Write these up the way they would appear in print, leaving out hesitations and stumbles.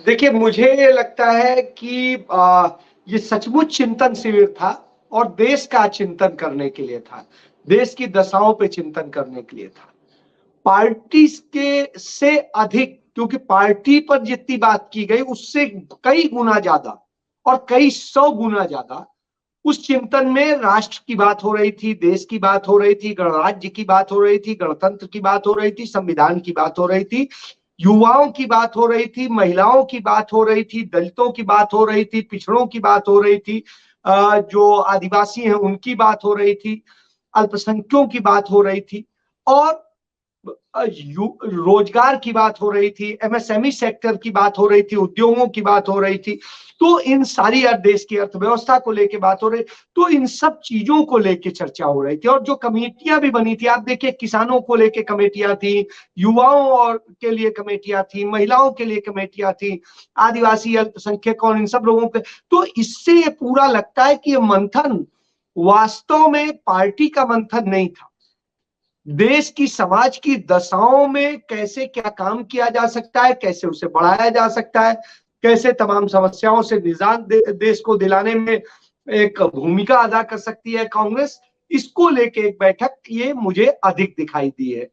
देखिए, मुझे लगता है कि ये सचमुच चिंतन शिविर था और देश का चिंतन करने के लिए था। देश की दशाओं पे चिंतन करने के लिए था। पार्टी के से अधिक, क्योंकि पार्टी पर जितनी बात की गई उससे कई गुना ज्यादा और कई सौ गुना ज्यादा उस चिंतन में राष्ट्र की बात हो रही थी, देश की बात हो रही थी, गणराज्य की बात हो रही थी, गणतंत्र की बात हो रही थी, संविधान की बात हो रही थी, युवाओं की बात हो रही थी, महिलाओं की बात हो रही थी, दलितों की बात हो रही थी, पिछड़ों की बात हो रही थी, जो आदिवासी हैं उनकी बात हो रही थी, अल्पसंख्यकों की बात हो रही थी और रोजगार की बात हो रही थी, एमएसएमई सेक्टर की बात हो रही थी, उद्योगों की बात हो रही थी। तो इन सारी देश की अर्थव्यवस्था को लेकर बात हो रही, तो इन सब चीजों को लेकर चर्चा हो रही थी। और जो कमेटियां भी बनी थी, आप देखिए, किसानों को लेकर कमेटियां थी, युवाओं और के लिए कमेटियां थी, महिलाओं के लिए कमेटियां थी, आदिवासी अल्पसंख्यक और इन सब लोगों के। तो इससे ये पूरा लगता है कि ये मंथन वास्तव में पार्टी का मंथन नहीं था। देश की, समाज की दशाओं में कैसे क्या काम किया जा सकता है, कैसे उसे बढ़ाया जा सकता है, कैसे तमाम समस्याओं से निजात देश को दिलाने में एक भूमिका अदा कर सकती है कांग्रेस, इसको लेके एक बैठक ये मुझे अधिक दिखाई दी है।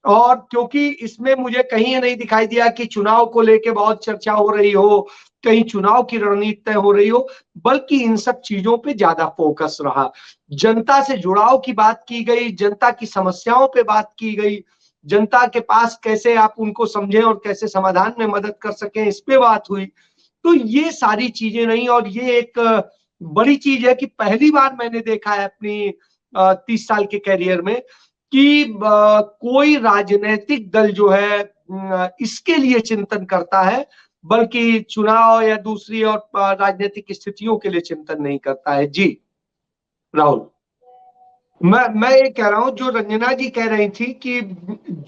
और क्योंकि इसमें मुझे कहीं नहीं दिखाई दिया कि चुनाव को लेके बहुत चर्चा हो रही हो, कहीं चुनाव की रणनीति तय हो रही हो, बल्कि इन सब चीजों पे ज्यादा फोकस रहा। जनता से जुड़ाव की बात की गई, जनता की समस्याओं पे बात की गई, जनता के पास कैसे आप उनको समझें और कैसे समाधान में मदद कर सकें, इस पे बात हुई। तो ये सारी चीजें नहीं, और ये एक बड़ी चीज है कि पहली बार मैंने देखा है अपनी 30 साल के कैरियर में कि कोई राजनीतिक दल जो है इसके लिए चिंतन करता है, बल्कि चुनाव या दूसरी और राजनीतिक स्थितियों के लिए चिंतन नहीं करता है। जी राहुल, मैं ये कह रहा हूं, जो रंजना जी कह रही थी कि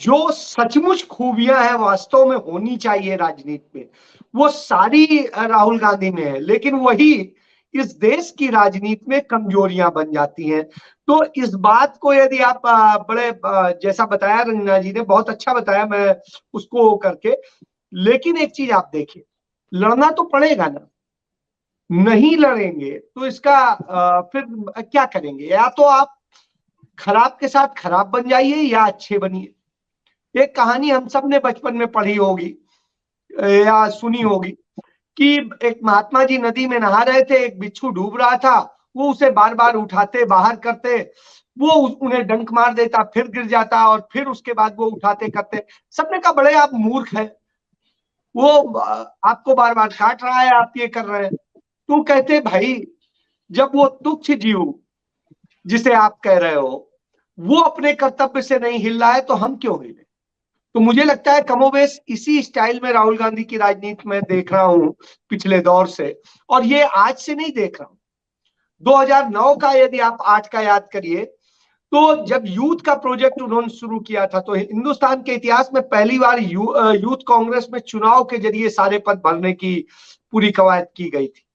जो सचमुच खूबियां हैं वास्तव में होनी चाहिए राजनीति में, वो सारी राहुल गांधी में है, लेकिन वही इस देश की राजनीति में कमजोरियां बन जाती हैं। तो इस बात को यदि आप बड़े जैसा बताया रंजना जी ने, बहुत अच्छा बताया, मैं उसको करके, लेकिन एक चीज आप देखिए, लड़ना तो पड़ेगा ना। नहीं लड़ेंगे तो इसका फिर क्या करेंगे? या तो आप खराब के साथ खराब बन जाइए या अच्छे बनिए। एक कहानी हम सब ने बचपन में पढ़ी होगी या सुनी होगी कि एक महात्मा जी नदी में नहा रहे थे, एक बिच्छू डूब रहा था, वो उसे बार बार उठाते बाहर करते, वो उन्हें डंक मार देता, फिर गिर जाता और फिर उसके बाद वो उठाते करते। सबने कहा बड़े आप मूर्ख हैं, वो आपको बार बार काट रहा है, आप ये कर रहे हैं। तो कहते भाई, जब वो तुच्छ जीव जिसे आप कह रहे हो वो अपने कर्तव्य से नहीं हिल रहा है तो हम क्यों हिले? तो मुझे लगता है कमोबेश इसी स्टाइल में राहुल गांधी की राजनीति में देख रहा हूं पिछले दौर से, और ये आज से नहीं देख रहा हूं। 2009 का यदि आप 8 का याद करिए, तो जब यूथ का प्रोजेक्ट उन्होंने शुरू किया था, तो हिंदुस्तान के इतिहास में पहली बार यूथ कांग्रेस में चुनाव के जरिए सारे पद भरने की पूरी कवायद की गई थी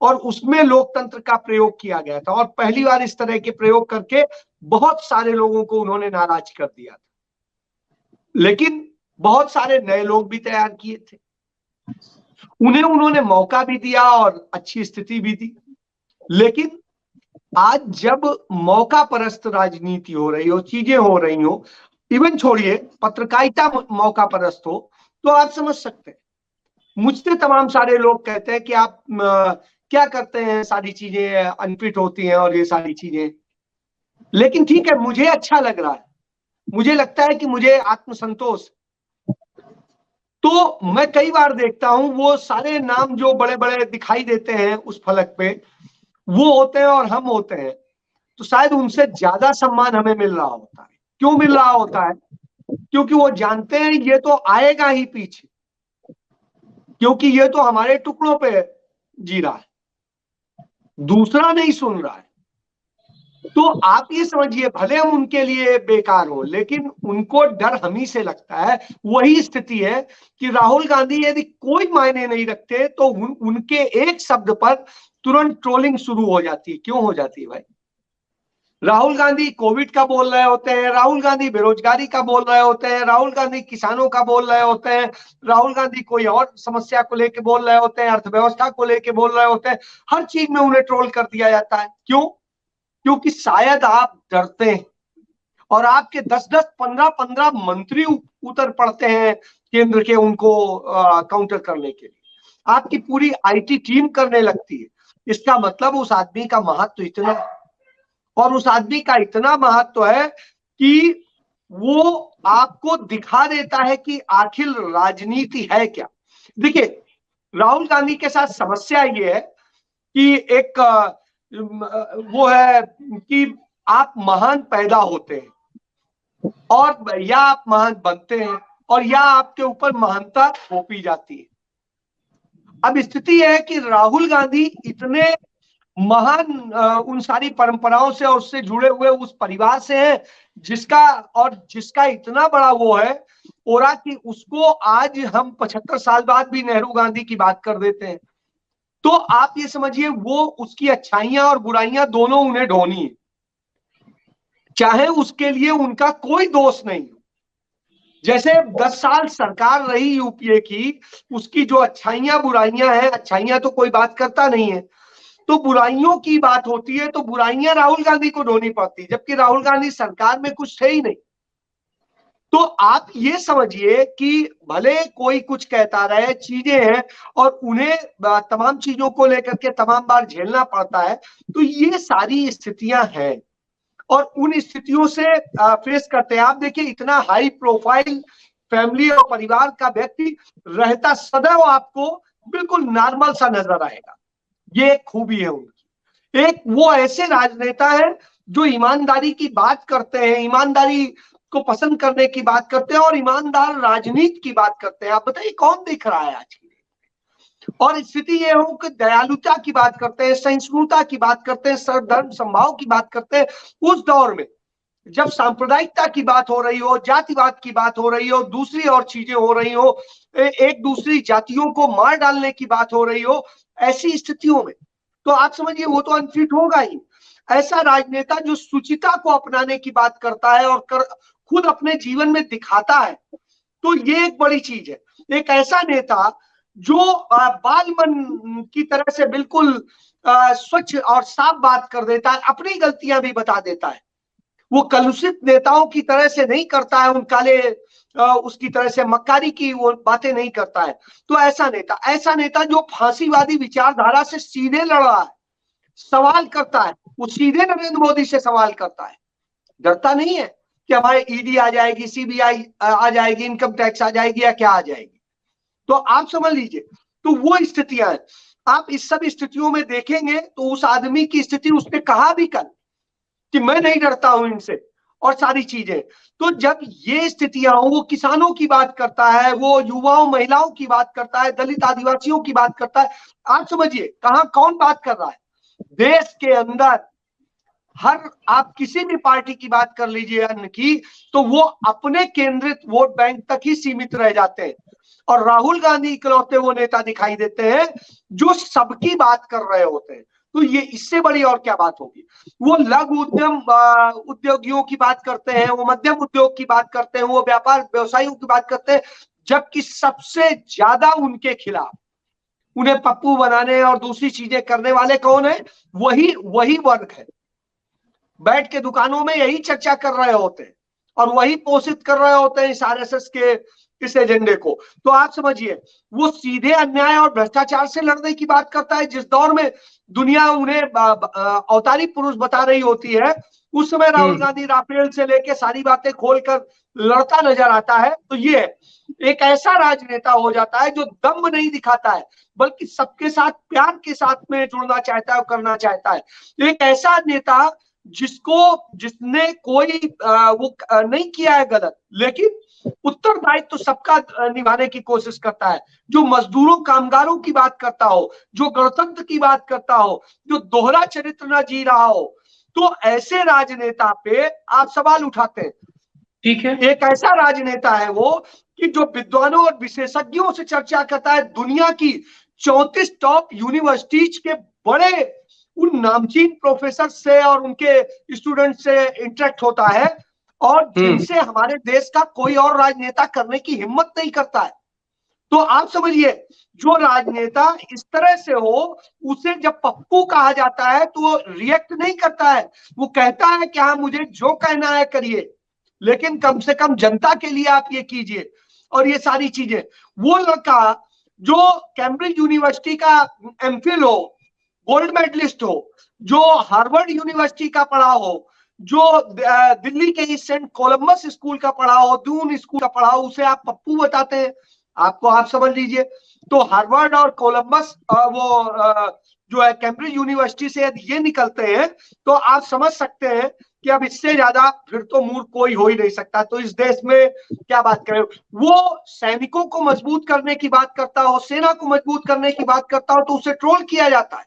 और उसमें लोकतंत्र का प्रयोग किया गया था, और पहली बार इस तरह के प्रयोग करके बहुत सारे लोगों को उन्होंने नाराज कर दिया था। लेकिन बहुत सारे नए लोग भी तैयार किए थे, उन्हें उन्होंने मौका भी दिया और अच्छी स्थिति भी दी। लेकिन आज जब मौका परस्त राजनीति हो रही हो, चीजें हो रही हो, इवन छोड़िए पत्रकारिता मौका परस्त हो, तो आप समझ सकते हैं। मुझसे तमाम सारे लोग कहते हैं कि आप क्या करते हैं, सारी चीजें अनफिट होती हैं और ये सारी चीजें। लेकिन ठीक है, मुझे अच्छा लग रहा है, मुझे लगता है कि मुझे आत्मसंतोष। तो मैं कई बार देखता हूं वो सारे नाम जो बड़े बड़े दिखाई देते हैं उस फलक पे, वो होते हैं और हम होते हैं, तो शायद उनसे ज्यादा सम्मान हमें मिल रहा होता है। क्यों मिल रहा होता है? क्योंकि वो जानते हैं ये तो आएगा ही पीछे, क्योंकि ये तो हमारे टुकड़ों पे जी रहा है, दूसरा नहीं सुन रहा है। तो आप ये समझिए, भले हम उनके लिए बेकार हो, लेकिन उनको डर हम ही से लगता है। वही स्थिति है कि राहुल गांधी यदि कोई मायने नहीं रखते तो उनके एक शब्द पर तुरंत ट्रोलिंग शुरू हो जाती है। क्यों हो जाती है भाई? राहुल गांधी कोविड का बोल रहे होते हैं, राहुल गांधी बेरोजगारी का बोल रहे होते हैं, राहुल गांधी किसानों का बोल रहे होते हैं, राहुल गांधी कोई और समस्या को लेके बोल रहे होते हैं, अर्थव्यवस्था को लेके बोल रहे होते हैं। हर चीज में उन्हें ट्रोल कर दिया जाता है। क्यों? क्योंकि शायद आप डरते हैं और आपके 10-10, 15-15 मंत्री उतर पड़ते हैं केंद्र के उनको काउंटर करने के लिए। आपकी पूरी आईटी टीम करने लगती है। इसका मतलब उस आदमी का महत्व इतना, और उस आदमी का इतना महत्व है कि वो आपको दिखा देता है कि आखिर राजनीति है क्या। देखिए, राहुल गांधी के साथ समस्या ये है कि एक वो है कि आप महान पैदा होते हैं और या आप महान बनते हैं और या आपके ऊपर महानता थोपी जाती है। अब स्थिति है कि राहुल गांधी इतने महान उन सारी परंपराओं से और उससे जुड़े हुए उस परिवार से है जिसका इतना बड़ा वो है ओरा कि उसको आज हम 75 साल बाद भी नेहरू गांधी की बात कर देते हैं। तो आप ये समझिए वो उसकी अच्छाइयां और बुराइयां दोनों उन्हें ढोनी है, चाहे उसके लिए उनका कोई दोष नहीं। जैसे 10 साल सरकार रही यूपीए की, उसकी जो अच्छाइयां बुराइयां हैं, अच्छाइयां तो कोई बात करता नहीं है, तो बुराइयों की बात होती है तो बुराइयां राहुल गांधी को ढोनी पड़ती है, जबकि राहुल गांधी सरकार में कुछ थे ही नहीं। तो आप ये समझिए कि भले कोई कुछ कहता रहे, चीजें हैं और उन्हें तमाम चीजों को लेकर के तमाम बार झेलना पड़ता है। तो ये सारी स्थितियां हैं और उन स्थितियों से फेस करते हैं। आप देखिए, इतना हाई प्रोफाइल फैमिली और परिवार का व्यक्ति रहता सदैव आपको बिल्कुल नॉर्मल सा नजर आएगा। ये एक खूबी है उनकी। एक वो ऐसे राजनेता है जो ईमानदारी की बात करते हैं, ईमानदारी को पसंद करने की बात करते हैं और ईमानदार राजनीति की बात करते हैं। आप बताइए कौन दिख रहा है आज की? और स्थिति ये हो कि दयालुता की बात करते हैं, सहिष्णुता की बात करते हैं, सर्वधर्म समभाव की बात करते हैं। उस दौर में जब सांप्रदायिकता की बात हो रही हो, जातिवाद की बात हो रही हो, दूसरी और चीजें हो रही हो, एक दूसरी जातियों को मार डालने की बात हो रही हो, ऐसी स्थितियों में तो आप समझिए वो तो अनफिट होगा ही। ऐसा राजनेता जो सुचिता को अपनाने की बात करता है और खुद अपने जीवन में दिखाता है, तो ये एक बड़ी चीज है। एक ऐसा नेता जो बाल मन की तरह से बिल्कुल स्वच्छ और साफ बात कर देता है, अपनी गलतियां भी बता देता है। वो कलुषित नेताओं की तरह से नहीं करता है, उन काले उसकी तरह से मक्कारी की वो बातें नहीं करता है। तो ऐसा नेता जो फांसीवादी विचारधारा से सीधे लड़ रहा है, सवाल करता है, वो सीधे नरेंद्र मोदी से सवाल करता है, डरता नहीं है कि हमारे ईडी आ जाएगी, सीबीआई आ जाएगी, इनकम टैक्स आ जाएगी या क्या आ जाएगी। तो आप समझ लीजिए, तो वो स्थितियां हैं। आप इस सब स्थितियों में देखेंगे तो उस आदमी की स्थिति, उसने कहा भी कल कि मैं नहीं डरता हूं इनसे और सारी चीजें। तो जब ये स्थितियां हो, वो किसानों की बात करता है, वो युवाओं महिलाओं की बात करता है, दलित आदिवासियों की बात करता है। आप समझिए कहां कौन बात कर रहा है। देश के अंदर आप किसी भी पार्टी की बात कर लीजिए अन्य की, तो वो अपने केंद्रित वोट बैंक तक ही सीमित रह जाते हैं। और राहुल गांधी इकलौते वो नेता दिखाई देते हैं जो सबकी बात कर रहे होते हैं। तो ये इससे बड़ी और क्या बात होगी। वो लघु उद्यम उद्योगियों की बात करते हैं, वो मध्यम उद्योग की बात करते हैं, वो व्यापार व्यवसायियों की बात करते हैं, जबकि सबसे ज्यादा उनके खिलाफ, उन्हें पप्पू बनाने और दूसरी चीजें करने वाले कौन है? वही वर्ग है। बैठ के दुकानों में यही चर्चा कर रहे होते हैं और वही पोषित कर रहे होते हैं इस आरएसएस के इस एजेंडे को। तो आप समझिए, वो सीधे अन्याय और भ्रष्टाचार से लड़ने की बात करता है। जिस दौर में दुनिया उन्हें अवतारी पुरुष बता रही होती है, उस समय राहुल गांधी राफेल से लेके सारी बातें खोलकर लड़ता नजर आता है। तो ये एक ऐसा राजनेता हो जाता है जो दम्भ नहीं दिखाता है, बल्कि सबके साथ प्यार के साथ में जुड़ना चाहता है और करना चाहता है। एक ऐसा नेता जिसने कोई वो नहीं किया है गलत, लेकिन उत्तरदायित्व तो सबका निभाने की कोशिश करता है, जो मजदूरों कामगारों की बात करता हो, जो गणतंत्र की बात करता हो, जो दोहरा चरित्र न जी रहा हो। तो ऐसे राजनेता पे आप सवाल उठाते हैं। ठीक है, एक ऐसा राजनेता है वो कि जो विद्वानों और विशेषज्ञों से चर्चा करता है, दुनिया की 34 टॉप यूनिवर्सिटीज के बड़े उन नामचीन प्रोफेसर से और उनके स्टूडेंट से इंटरेक्ट होता है, और जिनसे हमारे देश का कोई और राजनेता करने की हिम्मत नहीं करता है। तो आप समझिए, जो राजनेता इस तरह से हो, उसे जब पप्पू कहा जाता है तो वो रिएक्ट नहीं करता है, वो कहता है कि हाँ मुझे जो कहना है करिए, लेकिन कम से कम जनता के लिए आप ये कीजिए। और ये सारी चीजें, वो लड़का जो कैम्ब्रिज यूनिवर्सिटी का एमफिल हो, गोल्ड मेडलिस्ट हो, जो हार्वर्ड यूनिवर्सिटी का पढ़ा हो, जो दिल्ली के ही सेंट कोलंबस स्कूल का पढ़ा हो, दून स्कूल का पढ़ा हो, उसे आप पप्पू बताते हैं। आपको, आप समझ लीजिए, तो हार्वर्ड और कोलंबस जो है कैम्ब्रिज यूनिवर्सिटी से यदि ये निकलते हैं, तो आप समझ सकते हैं कि अब इससे ज्यादा फिर तो मूर्ख कोई हो ही नहीं सकता। तो इस देश में क्या बात करें, वो सैनिकों को मजबूत करने की बात करता हो, सेना को मजबूत करने की बात करता हो, तो उसे ट्रोल किया जाता है,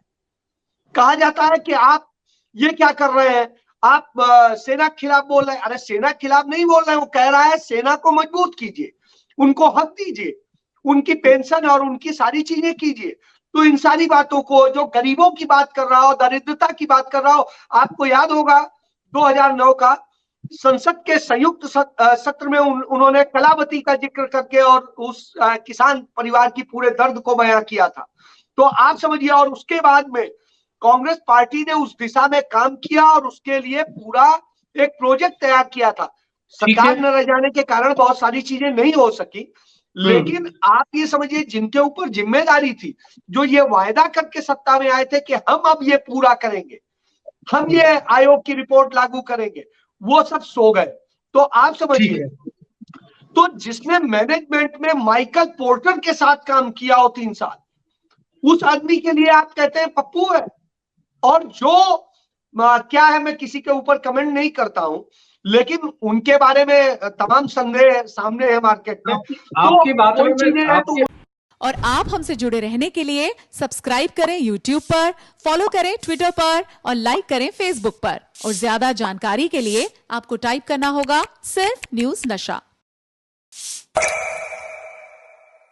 कहा जाता है कि आप ये क्या कर रहे हैं, आप सेना के खिलाफ बोल रहे हैं। अरे सेना के खिलाफ नहीं बोल रहे हैं, वो कह रहा है सेना को मजबूत कीजिए, उनको हक दीजिए, उनकी पेंशन और उनकी सारी चीजें कीजिए। तो इन सारी बातों को, जो गरीबों की बात कर रहा हो, दरिद्रता की बात कर रहा हो, आपको याद होगा 2009 का संसद के संयुक्त सत्र में उन्होंने कलावती का जिक्र करके और उस किसान परिवार की पूरे दर्द को बयां किया था। तो आप समझिए, और उसके बाद में कांग्रेस पार्टी ने उस दिशा में काम किया और उसके लिए पूरा एक प्रोजेक्ट तैयार किया था। सरकार न रह जाने के कारण बहुत सारी चीजें नहीं हो सकी, लेकिन आप ये समझिए, जिनके ऊपर जिम्मेदारी थी, जो ये वायदा करके सत्ता में आए थे कि हम अब ये पूरा करेंगे, हम ये आयोग की रिपोर्ट लागू करेंगे, वो सब सो गए। तो आप समझिए, तो जिसने मैनेजमेंट में माइकल पोर्टर के साथ काम किया हो 3 साल, उस आदमी के लिए आप कहते हैं पप्पू है। और जो क्या है, मैं किसी के ऊपर कमेंट नहीं करता हूं, लेकिन उनके बारे में तमाम संदेह सामने है मार्केट में। आपकी बातों में और आप हमसे जुड़े रहने के लिए सब्सक्राइब करें YouTube पर, फॉलो करें ट्विटर पर और लाइक करें Facebook पर। और ज्यादा जानकारी के लिए आपको टाइप करना होगा सिर्फ न्यूज़ नशा।